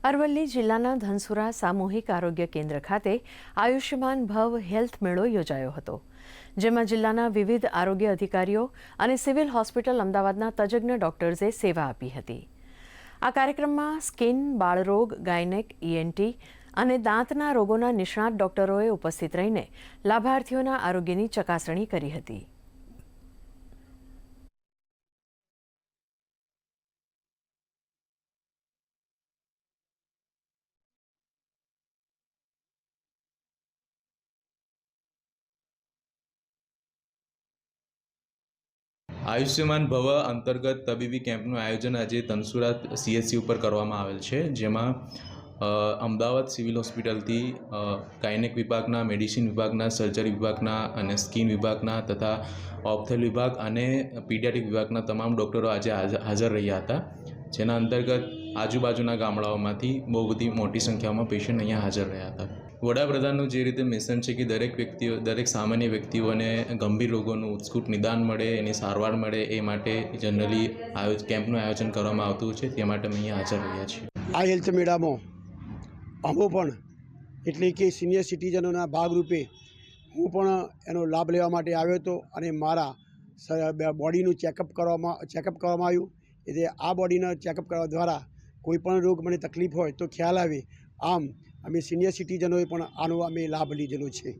અરવલ્લી જિલ્લાના ધનસુરા સામૂહિક આરોગ્ય કેન્દ્ર ખાતે આયુષ્યમાન ભવ હેલ્થ મેળો યોજાયો હતો, જેમાં જિલ્લાના વિવિધ આરોગ્ય અધિકારીઓ અને સિવિલ હોસ્પિટલ અમદાવાદના તજજ્ઞ ડોક્ટર્સે સેવા આપી હતી. આ કાર્યક્રમમાં સ્કિન, બાળરોગ, ગાયનેક, ENT અને દાંતના રોગોના નિષ્ણાત ડોક્ટરોએ ઉપસ્થિત રહીને લાભાર્થીઓના આરોગ્યની ચકાસણી કરી હતી. આયુષ્યમાન ભવ અંતર્ગત તબીબી કેમ્પનું આયોજન આજે ધનસુરા CHC ઉપર કરવામાં આવેલ છે, જેમાં અમદાવાદ સિવિલ હોસ્પિટલથી ગાયનેક વિભાગના, મેડિસિન વિભાગના, સર્જરી વિભાગના અને સ્કિન વિભાગના તથા ઓપ્થેલ વિભાગ અને પીડિયાટ્રિક વિભાગના તમામ ડૉક્ટરો આજે હાજર રહ્યા હતા, જેના અંતર્ગત આજુબાજુના ગામડાઓમાંથી બહુ બધી મોટી સંખ્યામાં પેશન્ટ અહીંયા હાજર રહ્યા હતા. વડાપ્રધાનનું જે રીતે મિશન છે કે દરેક સામાન્ય વ્યક્તિઓને ગંભીર રોગોનું ઉત્કૃષ્ટ નિદાન મળે, એની સારવાર મળે, એ માટે જનરલી કેમ્પનું આયોજન કરવામાં આવતું છે. તે માટે અમે અહીંયા હાજર રહ્યા છીએ. આ હેલ્થ મેળામાં અમો પણ એટલે કે સિનિયર સિટીઝનોના ભાગરૂપે હું પણ એનો લાભ લેવા માટે આવ્યો હતો અને મારા બોડીનું ચેકઅપ કરવામાં આવ્યું. એટલે આ બોડીના ચેકઅપ કરવા દ્વારા કોઈ પણ રોગ મને તકલીફ હોય તો ખ્યાલ આવે. આમ અમે સિનિયર સિટીઝનોએ પણ આનો લાભ લીધેલો છે.